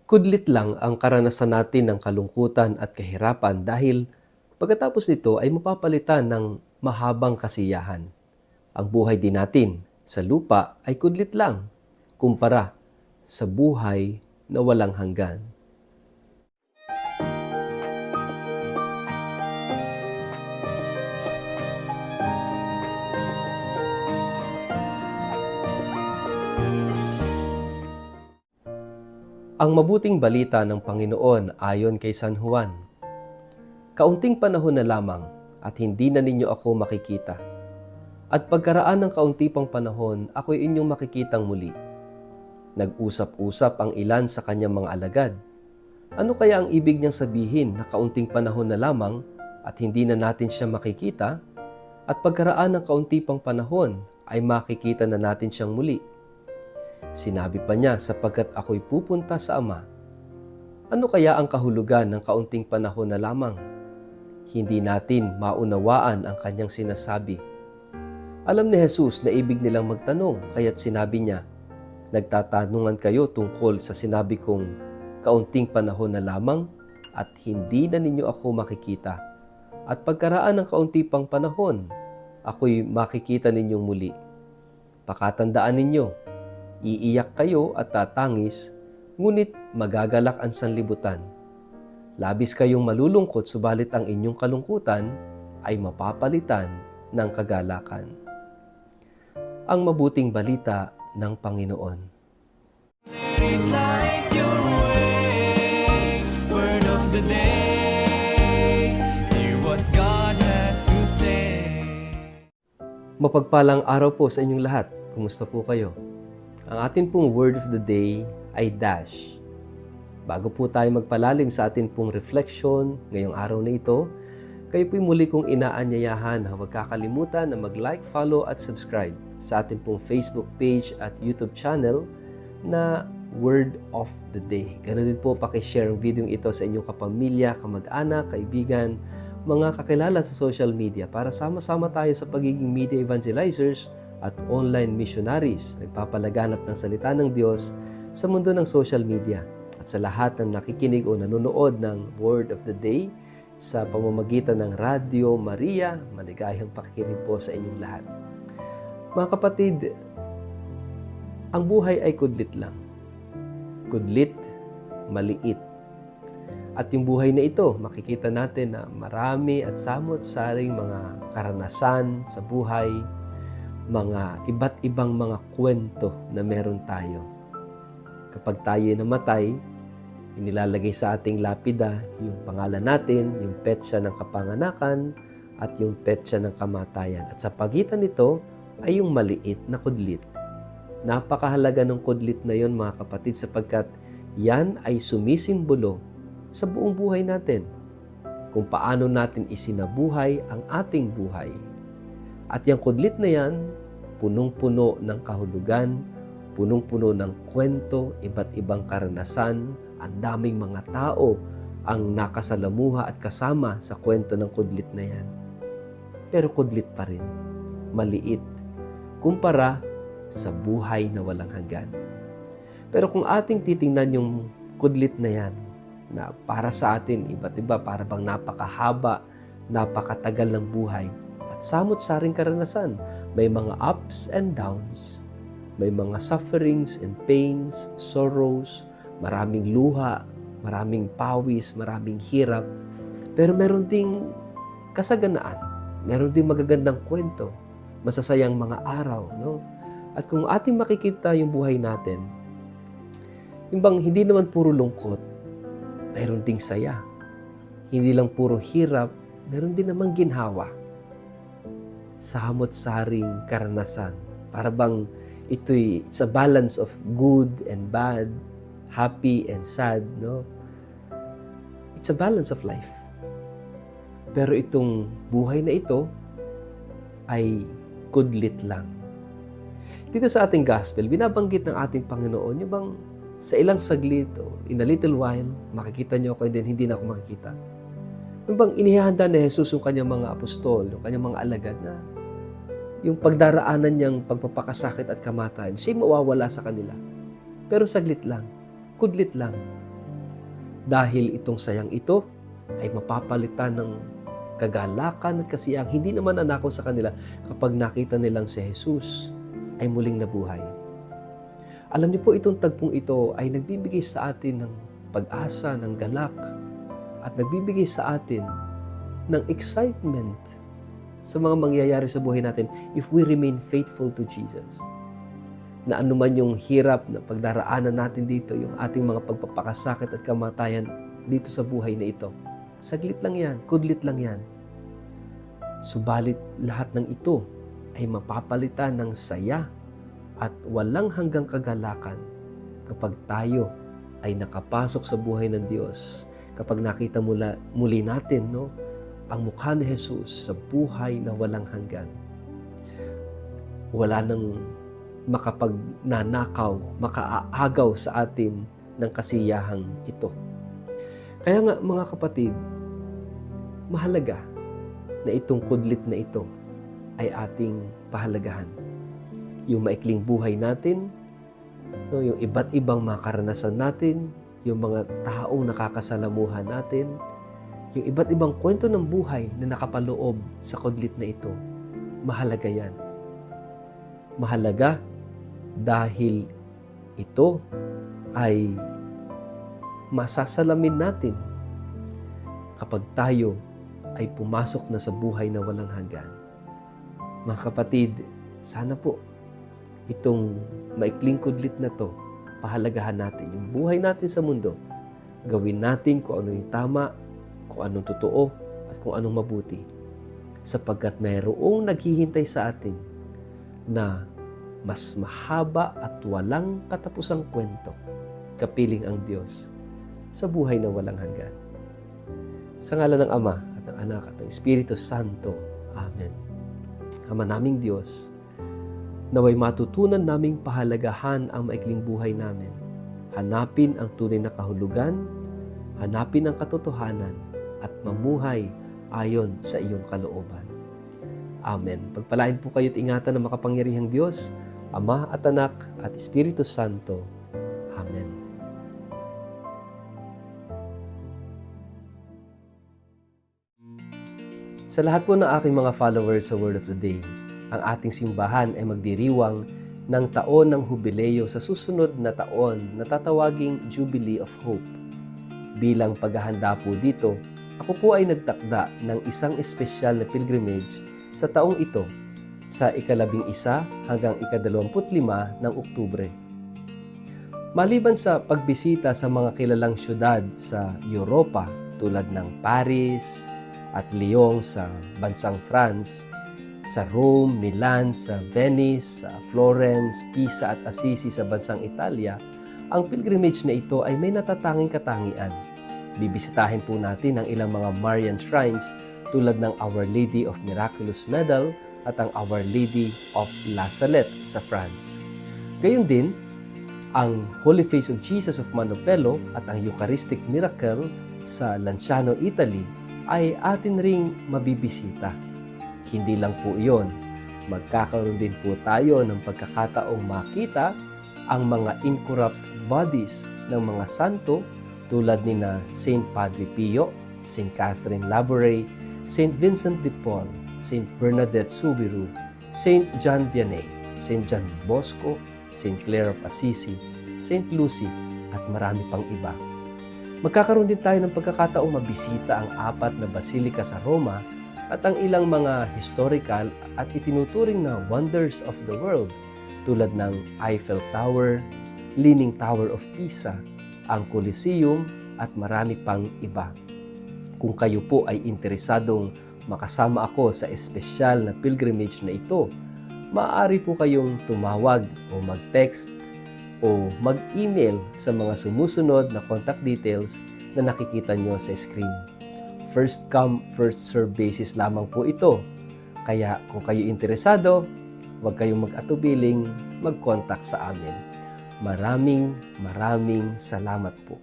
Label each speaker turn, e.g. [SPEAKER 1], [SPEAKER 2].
[SPEAKER 1] Kudlit lang ang karanasan natin ng kalungkutan at kahirapan dahil pagkatapos nito ay mapapalitan ng mahabang kasiyahan. Ang buhay din natin sa lupa ay kudlit lang kumpara sa buhay na walang hanggan. Ang mabuting balita ng Panginoon ayon kay San Juan. Kaunting panahon na lamang at hindi na ninyo ako makikita. At pagkaraan ng kaunti pang panahon, ako'y inyong makikitang muli. Nag-usap-usap ang ilan sa kanyang mga alagad. Ano kaya ang ibig niyang sabihin na kaunting panahon na lamang at hindi na natin siya makikita? At pagkaraan ng kaunti pang panahon ay makikita na natin siyang muli. Sinabi pa niya, sapagkat ako'y pupunta sa Ama. Ano kaya ang kahulugan ng kaunting panahon na lamang? Hindi natin maunawaan ang kanyang sinasabi. Alam ni Jesus na ibig nilang magtanong, kaya't sinabi niya, nagtatanungan kayo tungkol sa sinabi kong kaunting panahon na lamang at hindi na ninyo ako makikita. At pagkaraan ng kaunti pang panahon, ako'y makikita ninyong muli. Pakatandaan ninyo, iiyak kayo at tatangis, ngunit magagalak ang sanlibutan. Labis kayong malulungkot, subalit ang inyong kalungkutan ay mapapalitan ng kagalakan. Ang mabuting balita ng Panginoon.
[SPEAKER 2] Let it light your way. Word of the day. Hear what God has to say.
[SPEAKER 1] Mapagpalang araw po sa inyong lahat. Kumusta po kayo? Ang atin pong word of the day ay dash. Bago po tayo magpalalim sa atin pong reflection ngayong araw na ito, kayo po'y muli kong inaanyayahan na huwag kakalimutan na mag-like, follow at subscribe sa atin pong Facebook page at YouTube channel na Word of the Day. Ganun din po pakishare ang video ito sa inyong kapamilya, kamag-anak, kaibigan, mga kakilala sa social media para sama-sama tayo sa pagiging media evangelizers at online missionaries, nagpapalaganap ng salita ng Diyos sa mundo ng social media at sa lahat ng nakikinig o nanonood ng Word of the Day sa pamamagitan ng Radyo Maria. Maligayang pakikinig po sa inyong lahat. Mga kapatid, ang buhay ay kudlit lang. Kudlit, maliit. At yung buhay na ito, makikita natin na marami at samot-saring mga karanasan sa buhay, mga iba't ibang mga kwento na meron tayo. Kapag tayo namatay, inilalagay sa ating lapida yung pangalan natin, yung petsa ng kapanganakan, at yung petsa ng kamatayan. At sa pagitan nito ay yung maliit na kudlit. Napakahalaga ng kudlit na yon mga kapatid sapagkat yan ay sumisimbolo sa buong buhay natin. Kung paano natin isinabuhay ang ating buhay. At yung kudlit na yan, punong-puno ng kahulugan, punong-puno ng kwento, iba't ibang karanasan, ang daming mga tao ang nakasalamuha at kasama sa kwento ng kudlit na yan. Pero kudlit pa rin, maliit, kumpara sa buhay na walang hanggan. Pero kung ating titingnan yung kudlit na yan, na para sa atin, iba't iba, para bang napakahaba, napakatagal ng buhay, at samot-saring karanasan. May mga ups and downs, may mga sufferings and pains, sorrows, maraming luha, maraming pawis, maraming hirap. Pero meron ding kasaganaan, meron ding magagandang kwento, masasayang mga araw, no? At kung ating makikita yung buhay natin, yung bang hindi naman puro lungkot, meron ding saya. Hindi lang puro hirap, meron din namang ginhawa. Samot-saring karanasan. Para bang it's a balance of good and bad, happy and sad, no? It's a balance of life. Pero itong buhay na ito ay kudlit lang. Dito sa ating gospel, binabanggit ng ating Panginoon, yung bang sa ilang saglit, in a little while, makikita niyo ako and then hindi na ako makikita. Yung bang inihahanda ni Jesus yung kanyang mga apostol, yung kanyang mga alagad na yung pagdaraanan niyang pagpapakasakit at kamatayan, siya'y mawawala sa kanila. Pero saglit lang, kudlit lang. Dahil itong sayang ito ay mapapalitan ng kagalakan at kasiyang hindi naman nanakaw sa kanila kapag nakita nilang si Jesus ay muling nabuhay. Alam niyo po, itong tagpong ito ay nagbibigay sa atin ng pag-asa, ng galak, at nagbibigay sa atin ng excitement sa mga mangyayari sa buhay natin if we remain faithful to Jesus. Na anuman yung hirap na pagdaraanan natin dito, yung ating mga pagpapakasakit at kamatayan dito sa buhay na ito, saglit lang yan, kudlit lang yan. Subalit lahat ng ito ay mapapalitan ng saya at walang hanggang kagalakan kapag tayo ay nakapasok sa buhay ng Diyos. Kapag nakita muli natin ang mukha ni Jesus sa buhay na walang hanggan. Wala nang makapagnanakaw, makaaagaw sa atin ng kasiyahang ito. Kaya nga mga kapatid, mahalaga na itong kudlit na ito ay ating pahalagahan. Yung maikling buhay natin, yung iba't ibang mga karanasan natin, yung mga taong nakakasalamuhan natin, yung iba't ibang kwento ng buhay na nakapaloob sa kudlit na ito, mahalaga yan. Mahalaga dahil ito ay masasalamin natin kapag tayo ay pumasok na sa buhay na walang hanggan. Mga kapatid, sana po itong maikling kudlit na to, pahalagahan natin yung buhay natin sa mundo. Gawin natin kung ano yung tama, kung anong totoo, at kung anong mabuti. Sapagkat mayroong naghihintay sa atin na mas mahaba at walang katapusang kwento, kapiling ang Diyos sa buhay na walang hanggan. Sa ngalan ng Ama at ng Anak at ng Espiritu Santo. Amen. Ama naming Diyos, naway matutunan naming pahalagahan ang maikling buhay namin. Hanapin ang tunay na kahulugan, hanapin ang katotohanan, at mamuhay ayon sa iyong kalooban. Amen. Pagpalain po kayo at ingatan ng makapangyarihang Diyos, Ama at Anak at Espiritu Santo. Amen. Sa lahat po ng aking mga followers sa Word of the Day, ang ating simbahan ay magdiriwang ng taon ng Hubileo sa susunod na taon na tatawaging Jubilee of Hope. Bilang paghahanda po dito, ako po ay nagtakda ng isang espesyal na pilgrimage sa taong ito sa ika-11 hanggang ika-25 ng Oktubre. Maliban sa pagbisita sa mga kilalang syudad sa Europa tulad ng Paris at Lyon sa bansang France, sa Rome, Milan, sa Venice, sa Florence, Pisa at Assisi sa bansang Italia, ang pilgrimage na ito ay may natatanging katangian. Bibisitahin po natin ang ilang mga Marian shrines tulad ng Our Lady of Miraculous Medal at ang Our Lady of La Salette sa France. Gayon din, ang Holy Face of Jesus of Manopello at ang Eucharistic Miracle sa Lanciano, Italy ay atin ring mabibisita. Hindi lang po iyon, magkakaroon din po tayo ng pagkakataong makita ang mga incorrupt bodies ng mga santo tulad ni na Saint Padre Pio, Saint Catherine Labouré, Saint Vincent de Paul, Saint Bernadette Soubirous, Saint John Vianney, Saint John Bosco, Saint Clare of Assisi, Saint Lucy, at marami pang iba. Magkakaroon din tayo ng pagkakataong mabisita ang 4 na basilika sa Roma at ang ilang mga historical at itinuturing na wonders of the world tulad ng Eiffel Tower, Leaning Tower of Pisa, ang Colosseum at marami pang iba. Kung kayo po ay interesadong makasama ako sa espesyal na pilgrimage na ito, maaari po kayong tumawag o mag-text o mag-email sa mga sumusunod na contact details na nakikita nyo sa screen. First come, first serve basis lamang po ito. Kaya kung kayo interesado, huwag kayong mag-atubiling mag-contact sa amin. Maraming salamat po.